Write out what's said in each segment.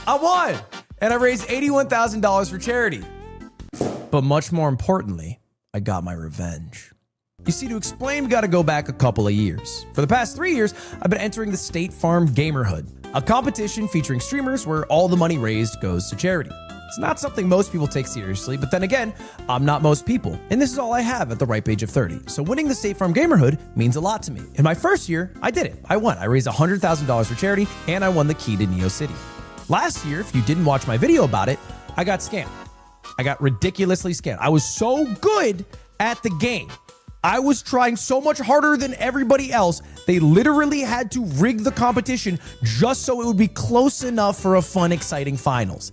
I won, and I raised $81,000 for charity. But much more importantly, I got my revenge. You see, to explain, we got to go back a couple of years. For the past 3 years, I've been entering the State Farm Gamerhood, a competition featuring streamers where all the money raised goes to charity. It's not something most people take seriously, but then again, I'm not most people, and this is all I have at the ripe age of 30. So winning the State Farm Gamerhood means a lot to me. In my first year, I did it. I won. I raised $100,000 for charity, and I won the key to Neo City. Last year, if you didn't watch my video about it, I got scammed. I got ridiculously scammed. I was so good at the game. I was trying so much harder than everybody else. They literally had to rig the competition just so it would be close enough for a fun, exciting finals.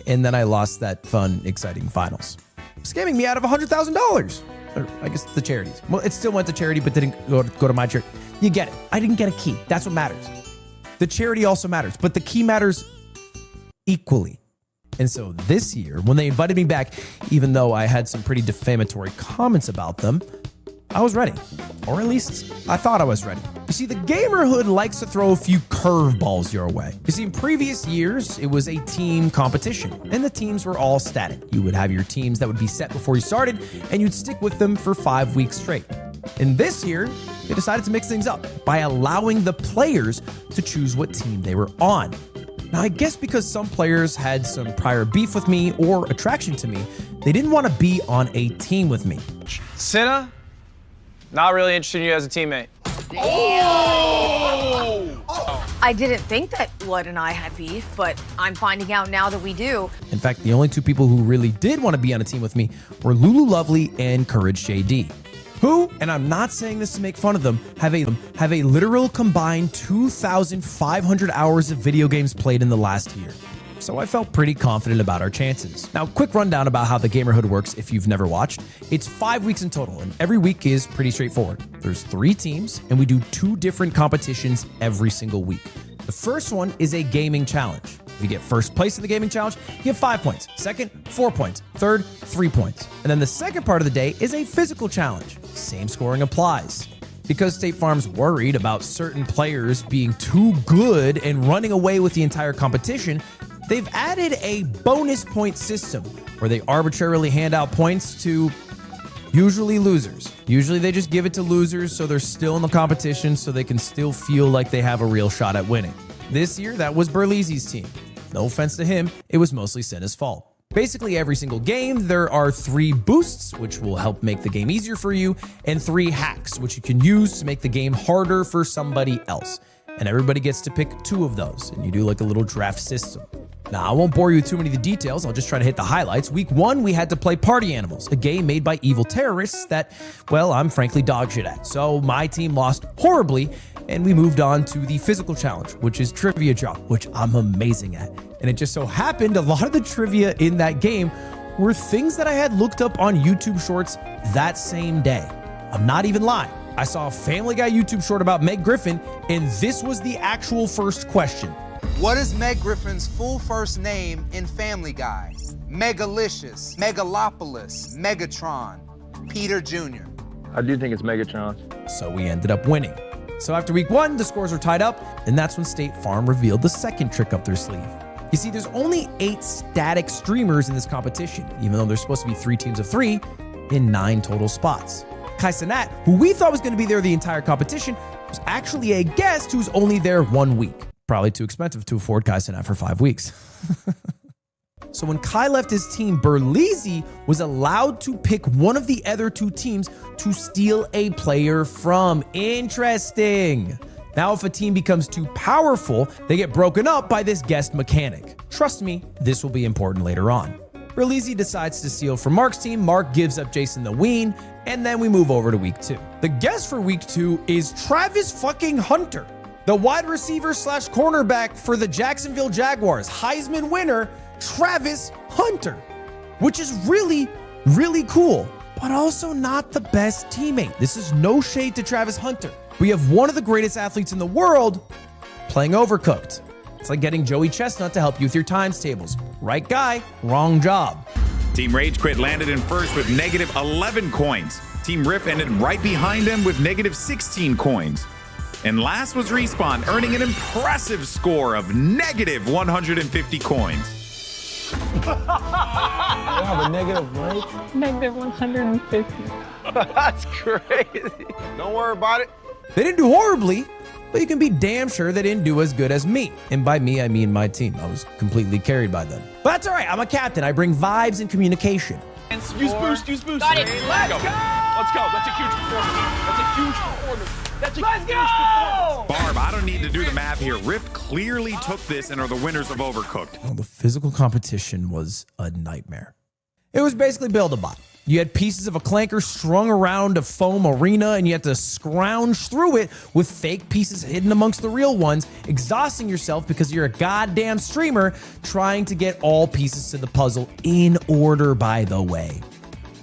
And then I lost that fun, exciting finals. Scamming me out of $100,000. Or I guess the charities. Well, it still went to charity, but didn't go to my charity. You get it. I didn't get a key. That's what matters. The charity also matters, but the key matters equally. And so this year, when they invited me back, even though I had some pretty defamatory comments about them, I was ready. Or at least I thought I was ready. You see, the Gamerhood likes to throw a few curveballs your way. You see, in previous years, it was a team competition, and the teams were all static. You would have your teams that would be set before you started, and you'd stick with them for 5 weeks straight. And this year, they decided to mix things up by allowing the players to choose what team they were on. Now, I guess because some players had some prior beef with me or attraction to me, they didn't want to be on a team with me. Cinna, not really interested in you as a teammate. I didn't think that Lud and I had beef, but I'm finding out now that we do. In fact, the only two people who really did want to be on a team with me were Lulu Lovely and Courage JD. Who, and I'm not saying this to make fun of them, have a literal combined 2,500 hours of video games played in the last year. So I felt pretty confident about our chances. Now, quick rundown about how the Gamerhood works if you've never watched. It's 5 weeks in total, and every week is pretty straightforward. There's 3 teams, and we do 2 different competitions every single week. The first one is a gaming challenge. If you get first place in the gaming challenge, you get 5 points. Second, 4 points. Third, 3 points. And then the second part of the day is a physical challenge. Same scoring applies. Because State Farm's worried about certain players being too good and running away with the entire competition, they've added a bonus point system where they arbitrarily hand out points to usually losers. Usually they just give it to losers so they're still in the competition so they can still feel like they have a real shot at winning. This year, that was Berlizzi's team. No offense to him, it was mostly Senna's fault. Basically, every single game, there are 3 boosts, which will help make the game easier for you, and 3 hacks, which you can use to make the game harder for somebody else. And everybody gets to pick 2 of those, and you do like a little draft system. Now, I won't bore you with too many of the details. I'll just try to hit the highlights. Week 1, we had to play Party Animals, a game made by evil terrorists that, well, I'm frankly dog shit at. So my team lost horribly, and we moved on to the physical challenge, which is trivia drop, which I'm amazing at. And it just so happened a lot of the trivia in that game were things that I had looked up on YouTube Shorts that same day. I'm not even lying. I saw a Family Guy YouTube short about Meg Griffin, and this was the actual first question. What is Meg Griffin's full first name in Family Guy? Megalicious, Megalopolis, Megatron, Peter Jr. I do think it's Megatron. So we ended up winning. So after week 1, the scores were tied up, and that's when State Farm revealed the second trick up their sleeve. You see, there's only 8 static streamers in this competition, even though there's supposed to be 3 teams of 3 in 9 total spots. Kai Cenat, who we thought was going to be there the entire competition, was actually a guest who's only there 1 week. Probably too expensive to afford Kai Cenat for 5 weeks. So when Kai left his team, Berlizzi was allowed to pick one of the other 2 teams to steal a player from. Interesting. Now, if a team becomes too powerful, they get broken up by this guest mechanic. Trust me, this will be important later on. Berlizzi decides to steal from Mark's team. Mark gives up Jason the Ween, and then we move over to week 2. The guest for week 2 is Travis fucking Hunter, the wide receiver / cornerback for the Jacksonville Jaguars. Heisman winner, Travis Hunter, which is really, really cool, but also not the best teammate. This is no shade to Travis Hunter. We have one of the greatest athletes in the world playing Overcooked. It's like getting Joey Chestnut to help you with your times tables. Right guy, wrong job. Team Rage Quit landed in first with -11 coins. Team Riff ended right behind them with -16 coins. And last was Respawn, earning an impressive score of negative 150 coins. have a negative rate? Negative 150. That's crazy. Don't worry about it. They didn't do horribly, but you can be damn sure they didn't do as good as me. And by me, I mean my team. I was completely carried by them. But that's all right. I'm a captain. I bring vibes and communication. Use boost, use boost. Got it. Let's go. Let's go. That's a huge performance. That's a huge performance. That's a huge performance. Barb, I don't need to do the math here. Rift clearly took this and are the winners of Overcooked. Well, the physical competition was a nightmare. It was basically Build-A-Bot. You had pieces of a clanker strung around a foam arena, and you had to scrounge through it with fake pieces hidden amongst the real ones, exhausting yourself because you're a goddamn streamer trying to get all pieces to the puzzle in order, by the way.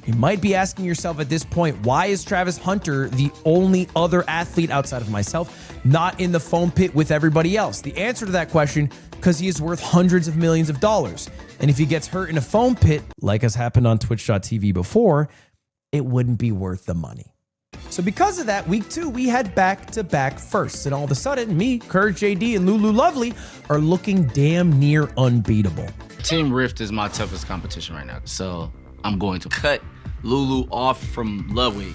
You might be asking yourself at this point, why is Travis Hunter the only other athlete outside of myself not in the foam pit with everybody else? The answer to that question, because he is worth hundreds of millions of dollars. And if he gets hurt in a foam pit, like has happened on Twitch.tv before, it wouldn't be worth the money. So because of that, week 2, we had back-to-back firsts. And all of a sudden, me, Courage JD, and Lulu Lovely are looking damn near unbeatable. Team Rift is my toughest competition right now. So I'm going to cut Lulu off from Ludwig.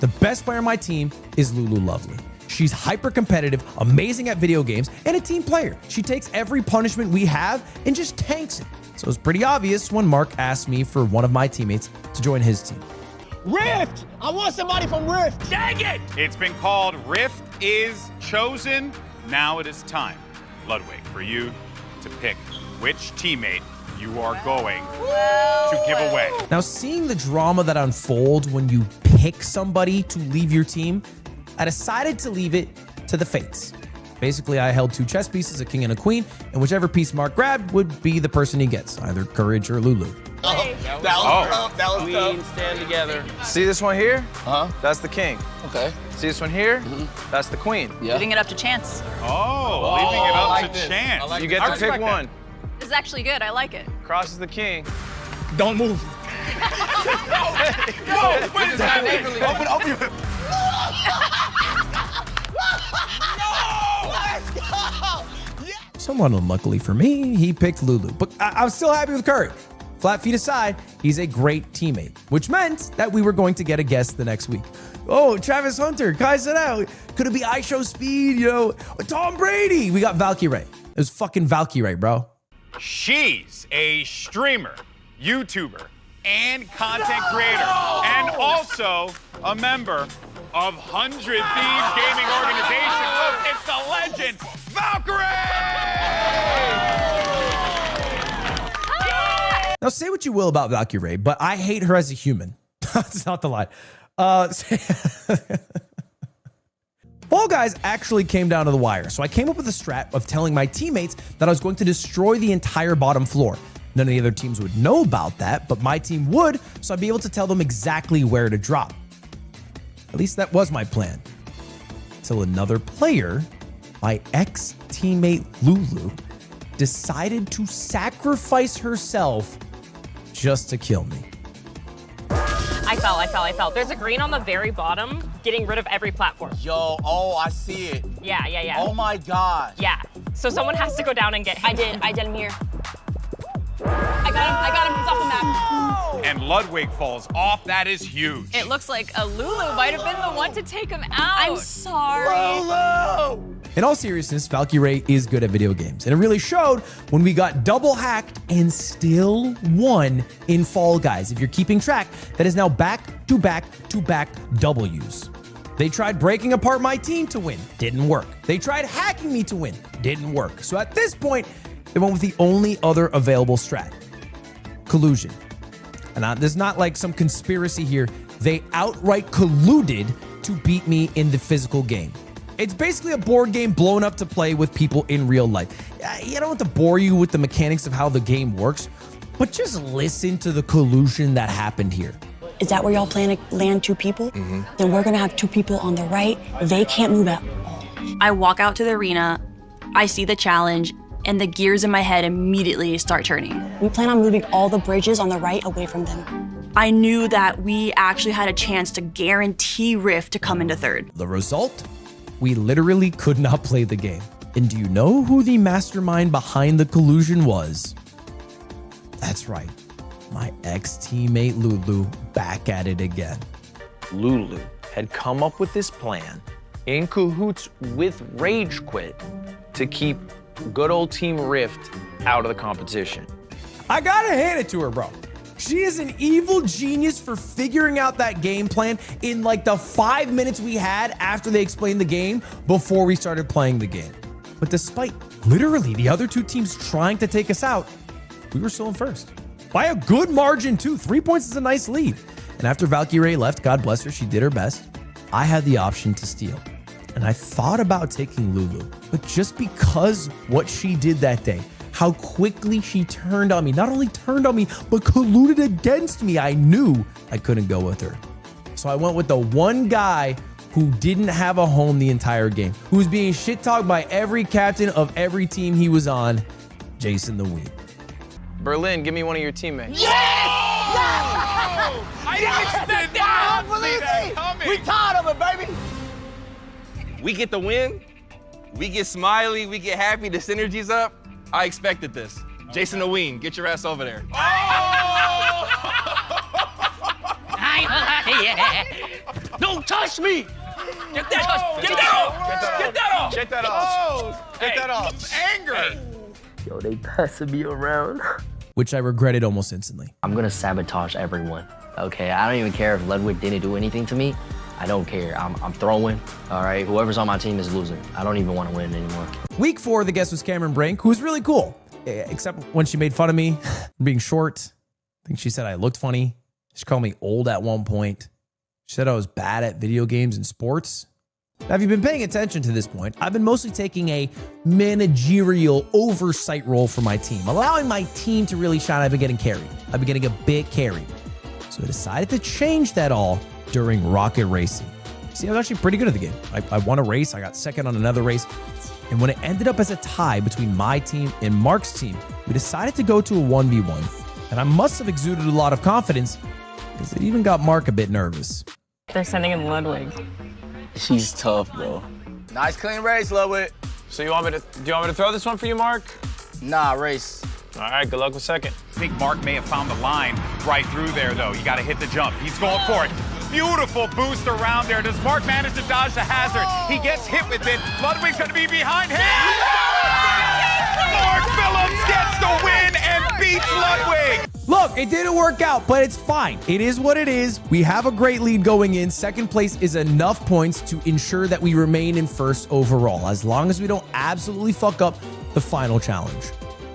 The best player on my team is Lulu Lovely. She's hyper competitive, amazing at video games, and a team player. She takes every punishment we have and just tanks it. So it's pretty obvious when Mark asked me for one of my teammates to join his team. Rift! I want somebody from Rift. Dang it! It's been called Rift is chosen. Now it is time, Ludwig, for you to pick which teammate you are going to give away. Now, seeing the drama that unfolds when you pick somebody to leave your team, I decided to leave it to the fates. Basically, I held 2 chess pieces, a king and a queen, and whichever piece Mark grabbed would be the person he gets, either Courage or Lulu. That was tough. Queen, stand together. See this one here? That's the king. Okay. See this one here? That's the queen. Yeah. Leaving it up to chance. Oh, leaving it up to chance. You get to pick one. This is actually good. I like it. Crosses the king. Don't move. No, what is happening? Open your... Somewhat unluckily for me, he picked Lulu, but I'm still happy with Courage. Flat feet aside, he's a great teammate, which meant that we were going to get a guest the next week. Oh, Travis Hunter, Kai said out. Could it be iShowSpeed, you know? Tom Brady. We got Valkyrie. It was fucking Valkyrie, bro. She's a streamer, YouTuber, and content creator, and also a member of 100 Thieves Gaming Organization. Oh, it's the legend, Valkyrie! Now, say what you will about Valkyrie, but I hate her as a human. That's not the lie. Fall Guys actually came down to the wire, so I came up with a strat of telling my teammates that I was going to destroy the entire bottom floor. None of the other teams would know about that, but my team would, so I'd be able to tell them exactly where to drop. At least that was my plan. Till another player, my ex-teammate Lulu, decided to sacrifice herself just to kill me. I fell. There's a green on the very bottom, getting rid of every platform. Yo, oh, I see it. Yeah. Oh my God. Yeah. So someone has to go down and get him. I did him here. I got him. He's off the map. And Ludwig falls off. That is huge. It looks like a Lulu might have been the one to take him out. I'm sorry. Lulu! In all seriousness, Valkyrie is good at video games, and it really showed when we got double hacked and still won in Fall Guys. If you're keeping track, that is now back-to-back W's. They tried breaking apart my team to win, didn't work. They tried hacking me to win, didn't work. So at this point, they went with the only other available strat, collusion. And there's not like some conspiracy here. They outright colluded to beat me in the physical game. It's basically a board game blown up to play with people in real life. I don't want to bore you with the mechanics of how the game works, but just listen to the collusion that happened here. Is that where y'all plan to land 2 people? Then we're gonna have 2 people on the right. They can't move at all. I walk out to the arena, I see the challenge, and the gears in my head immediately start turning. We plan on moving all the bridges on the right away from them. I knew that we actually had a chance to guarantee Rift to come into 3rd. The result? we literally could not play the game. And do you know who the mastermind behind the collusion was? That's right, my ex-teammate Lulu back at it again. Lulu had come up with this plan in cahoots with Rage Quit to keep good old Team Rift out of the competition. I gotta hand it to her, bro. She is an evil genius for figuring out that game plan in like the 5 minutes we had after they explained the game before we started playing the game. But despite literally the other two teams trying to take us out, we were still in first. By a good margin too. 3 points is a nice lead. And after Valkyrie left, God bless her, she did her best. I had the option to steal. And I thought about taking Lulu. But just because what she did that day, how quickly she turned on me, not only turned on me, but colluded against me, I knew I couldn't go with her. So I went with the one guy who didn't have a home the entire game, who was being shit-talked by every captain of every team he was on, Jason the Ween. Berlin, give me one of your teammates. I didn't expect that. We tired of it, baby. We get the win. We get smiley. We get happy. The synergy's up. I expected this. Jason the Ween, get your ass over there. Don't touch me. Get that off. Get that off. Get that off. Get that off. Get that off. Anger. Yo, they passing me around. Which I regretted almost instantly. I'm gonna sabotage everyone, okay? I don't even care if Ludwig didn't do anything to me. I don't care. I'm throwing, all right? Whoever's on my team is losing. I don't even want to win anymore. Week 4, the guest was Cameron Brink, who was really cool, except when she made fun of me for being short. I think she said I looked funny. She called me old at one point. She said I was bad at video games and sports. Now, if you've been paying attention to this point, I've been mostly taking a managerial oversight role for my team, allowing my team to really shine. I've been getting carried. I've been getting a bit carried. So I decided to change that all during Rocket Racing. See, I was actually pretty good at the game. I won a race. I got second on another race. And when it ended up as a tie between my team and Mark's team, we decided to go to a 1v1. And I must have exuded a lot of confidence because it even got Mark a bit nervous. They're sending in Ludwig. She's tough, bro. Nice clean race, Ludwig. So do you want me to throw this one for you, Mark? Nah, race. All right, good luck with second. I think Mark may have found the line right through there, though. You got to hit the jump. He's going for it. Beautiful boost around there. Does Mark manage to dodge the hazard? He gets hit with it. Ludwig's going to be behind him. Mark Phillips gets the win and beats Ludwig. Look, it didn't work out, but it's fine. It is what it is. We have a great lead going in. Second place is enough points to ensure that we remain in first overall, as long as we don't absolutely fuck up the final challenge.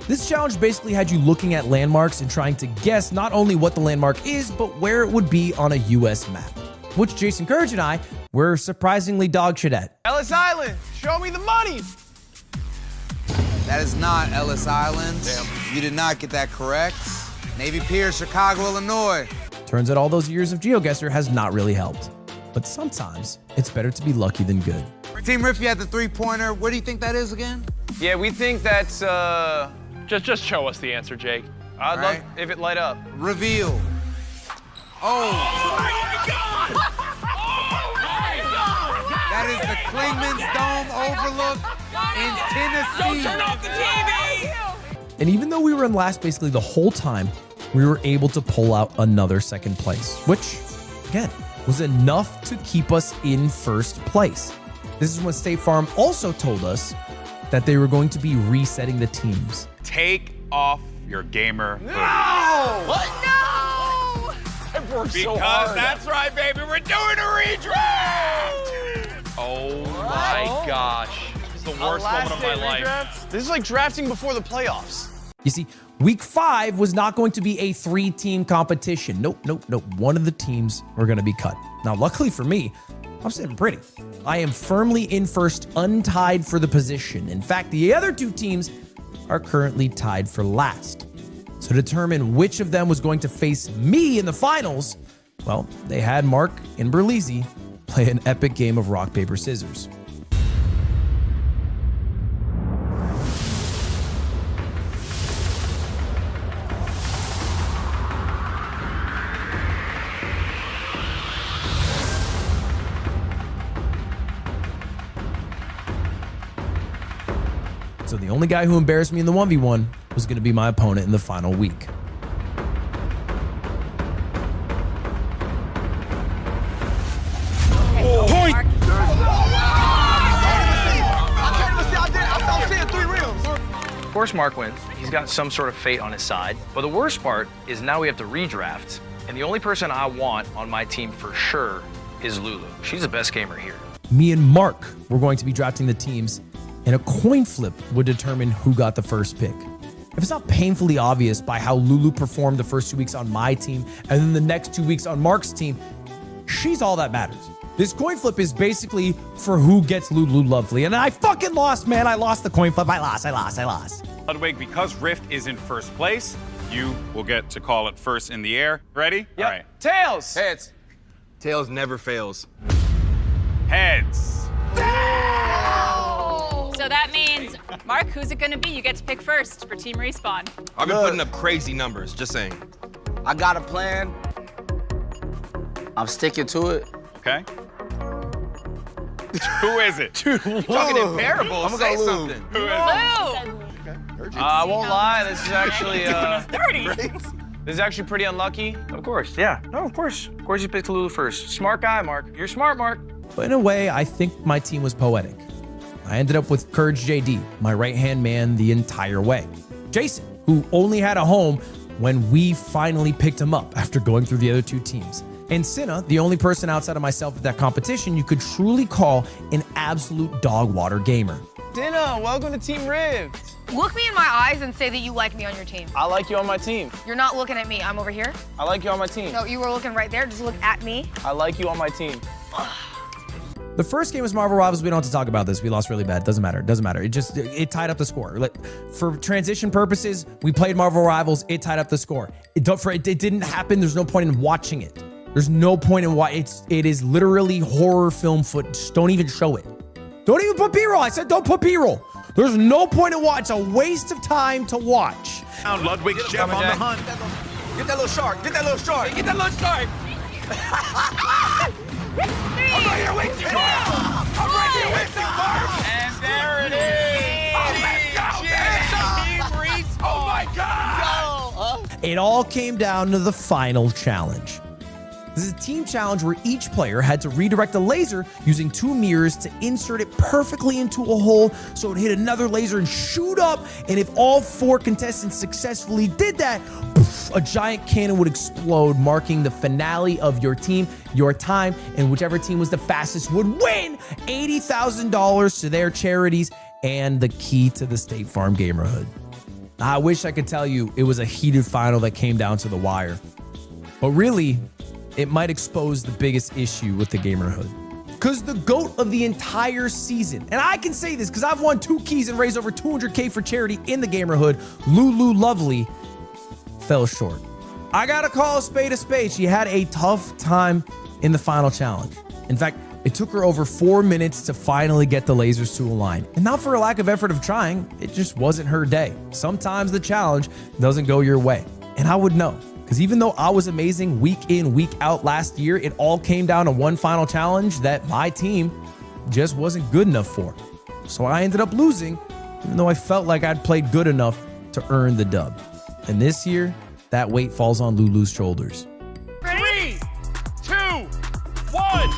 This challenge basically had you looking at landmarks and trying to guess not only what the landmark is, but where it would be on a US map, which Jason Courage and I were surprisingly dog shit at. Ellis Island, show me the money. That is not Ellis Island. Damn. You did not get that correct. Navy Pier, Chicago, Illinois. Turns out all those years of GeoGuessr has not really helped. But sometimes it's better to be lucky than good. Team Riff, you had the three-pointer. What do you think that is again? Yeah, we think that's, Just show us the answer, Jake. I'd love if it light up. Reveal. Oh my God! That is the Klingman's Dome overlook in Tennessee. Don't turn off the TV! And even though we were in last basically the whole time, we were able to pull out another second place, which, again, was enough to keep us in first place. This is when State Farm also told us that they were going to be resetting the teams. Take off your gamer hoodie. No! What? No! I've worked so hard. Because that's right, baby. We're doing a redraft! Oh my gosh. This is the worst moment of my life. This is like drafting before the playoffs. You see, week 5 was not going to be a 3-team competition. Nope. One of the teams were going to be cut. Now, luckily for me, I'm sitting pretty. I am firmly in first, untied for the position. In fact, the other 2 teams are currently tied for last. So to determine which of them was going to face me in the finals, well, they had Mark and Berlizzi play an epic game of rock, paper, scissors. The only guy who embarrassed me in the 1v1 was going to be my opponent in the final week. Point. Of course, Mark wins. He's got some sort of fate on his side. But the worst part is now we have to redraft. And the only person I want on my team for sure is Lulu. She's the best gamer here. Me and Mark were going to be drafting the teams, and a coin flip would determine who got the first pick. If it's not painfully obvious by how Lulu performed the first 2 weeks on my team and then the next 2 weeks on Mark's team, she's all that matters. This coin flip is basically for who gets Lulu Lovely. And I fucking lost, man. I lost the coin flip. I lost. Ludwig, because Rift is in first place, you will get to call it first in the air. Ready? Yep. All right. Tails. Heads. Tails never fails. Heads. So that means, Mark, who's it gonna be? You get to pick first for Team Respawn. I've been putting up crazy numbers, just saying. I got a plan. I'm sticking to it. Okay. Who is it? Talking in parables, say something. Who is it? I won't lie. This is actually this is actually pretty unlucky. Of course, yeah. No, of course. Of course you picked Lulu first. Smart guy, Mark. You're smart, Mark. But in a way, I think my team was poetic. I ended up with Courage JD, my right-hand man the entire way. Jason, who only had a home when we finally picked him up after going through the other two teams. And Cinna, the only person outside of myself at that competition you could truly call an absolute dog water gamer. Cinna, welcome to Team Rift. Look me in my eyes and say that you like me on your team. I like you on my team. You're not looking at me. I'm over here. I like you on my team. No, you were looking right there. Just look at me. I like you on my team. The first game was Marvel Rivals. We don't have to talk about this. We lost really bad. Doesn't matter. It tied up the score. Like, for transition purposes, we played Marvel Rivals. It tied up the score. It didn't happen. There's no point in watching it. There's no point in why it is literally horror film footage. Don't even show it. Don't even put B-roll. I said don't put B-roll. There's no point in watch. It's a waste of time to watch. Ludwig Jeff on the hunt. Get that little shark. Get that little shark. Get that little shark. I'm right here with you. I'm right here with you, Mark. And there it is. Oh, let's go. Oh my God. It all came down to the final challenge. This is a team challenge where each player had to redirect a laser using 2 mirrors to insert it perfectly into a hole so it hit another laser and shoot up. And if all 4 contestants successfully did that, poof, a giant cannon would explode, marking the finale of your team, your time, and whichever team was the fastest would win $80,000 to their charities and the key to the State Farm Gamerhood. I wish I could tell you it was a heated final that came down to the wire, but really, it might expose the biggest issue with the Gamerhood. Because the GOAT of the entire season, and I can say this because I've won 2 keys and raised over $200K for charity in the Gamerhood, Lulu Lovely, fell short. I gotta call a spade. She had a tough time in the final challenge. In fact, it took her over 4 minutes to finally get the lasers to align. And not for a lack of effort of trying, it just wasn't her day. Sometimes the challenge doesn't go your way. And I would know. Because even though I was amazing week in, week out last year, it all came down to one final challenge that my team just wasn't good enough for. So I ended up losing, even though I felt like I'd played good enough to earn the dub. And this year, that weight falls on Lulu's shoulders. 3, 2, 1.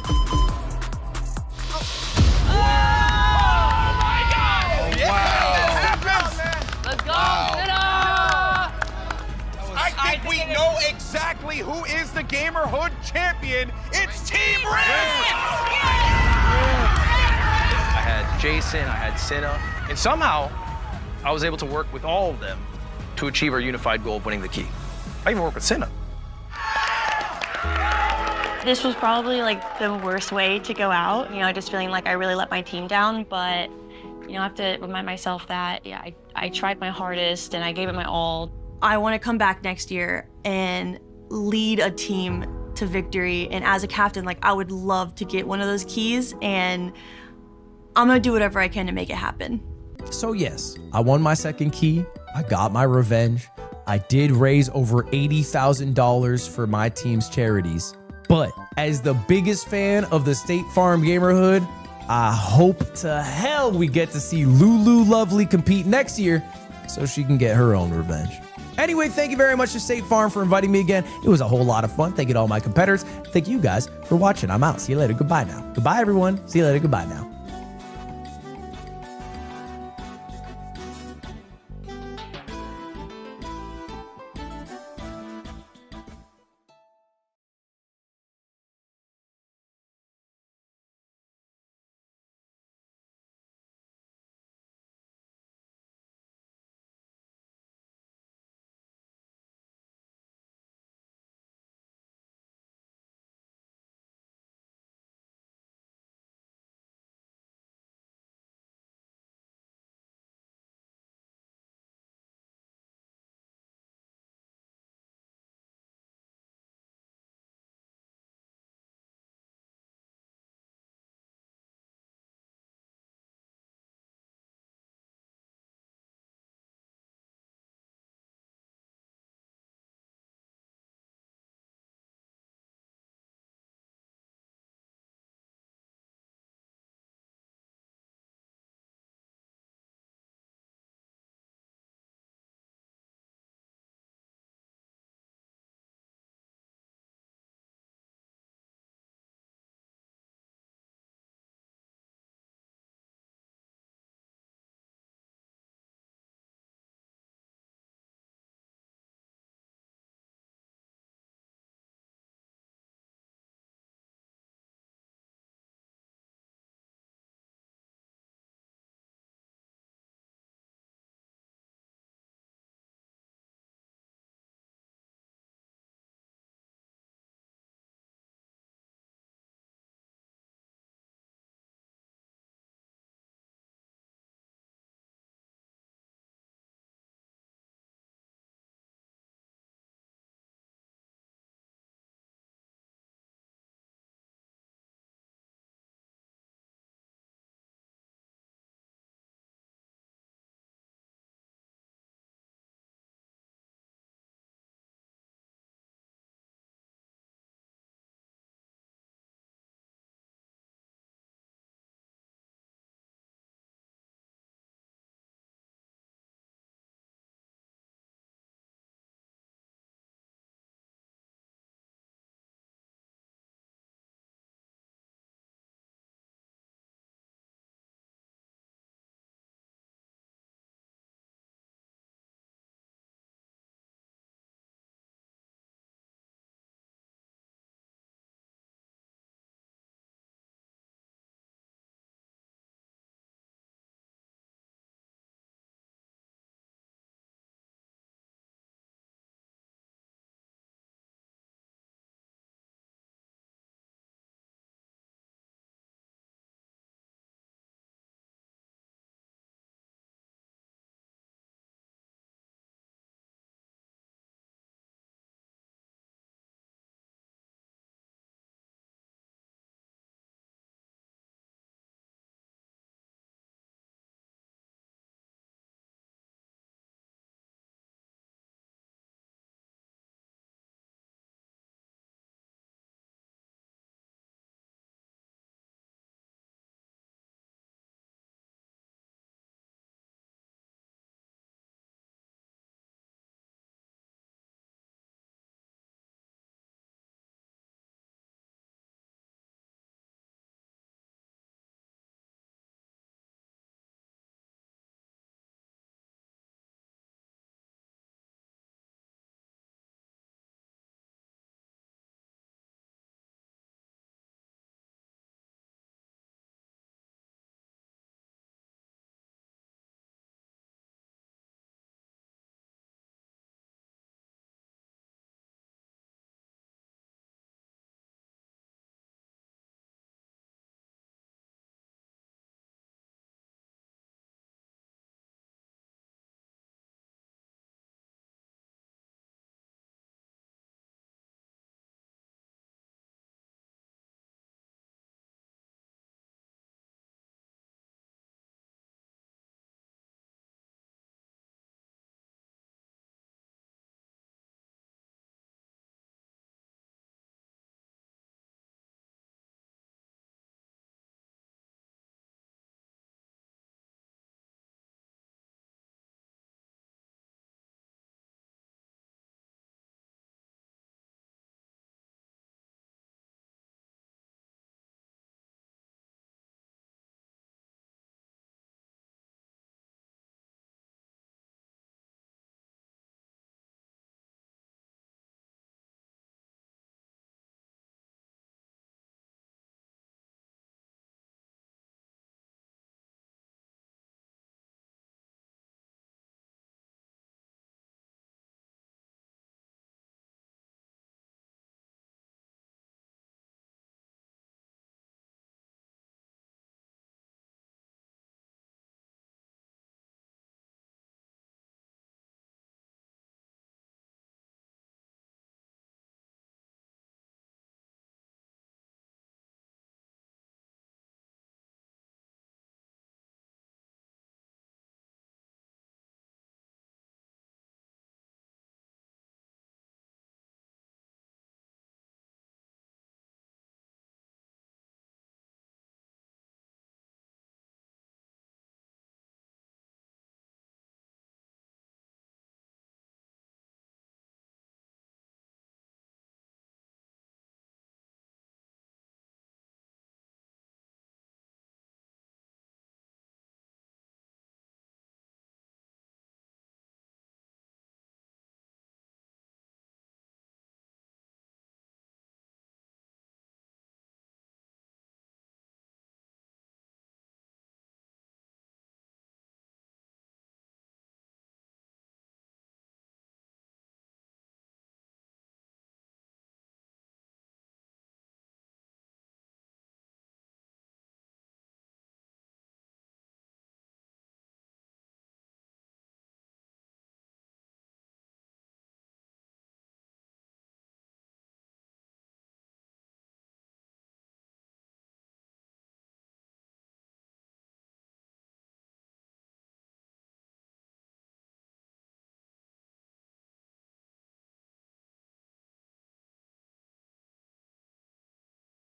We know exactly who is the Gamerhood champion. It's Team Rift! I had Jason, I had Cinna, and somehow I was able to work with all of them to achieve our unified goal of winning the key. I even worked with Cinna. This was probably like the worst way to go out. You know, just feeling like I really let my team down, but you know, I have to remind myself that, yeah, I tried my hardest and I gave it my all. I want to come back next year and lead a team to victory. And as a captain, like, I would love to get one of those keys, and I'm gonna do whatever I can to make it happen. So yes, I won my second key. I got my revenge. I did raise over $80,000 for my team's charities. But as the biggest fan of the State Farm Gamerhood, I hope to hell we get to see Lulu Lovely compete next year so she can get her own revenge. Anyway, thank you very much to State Farm for inviting me again. It was a whole lot of fun. Thank you to all my competitors. Thank you guys for watching. I'm out. See you later. Goodbye now. Goodbye, everyone. See you later. Goodbye now.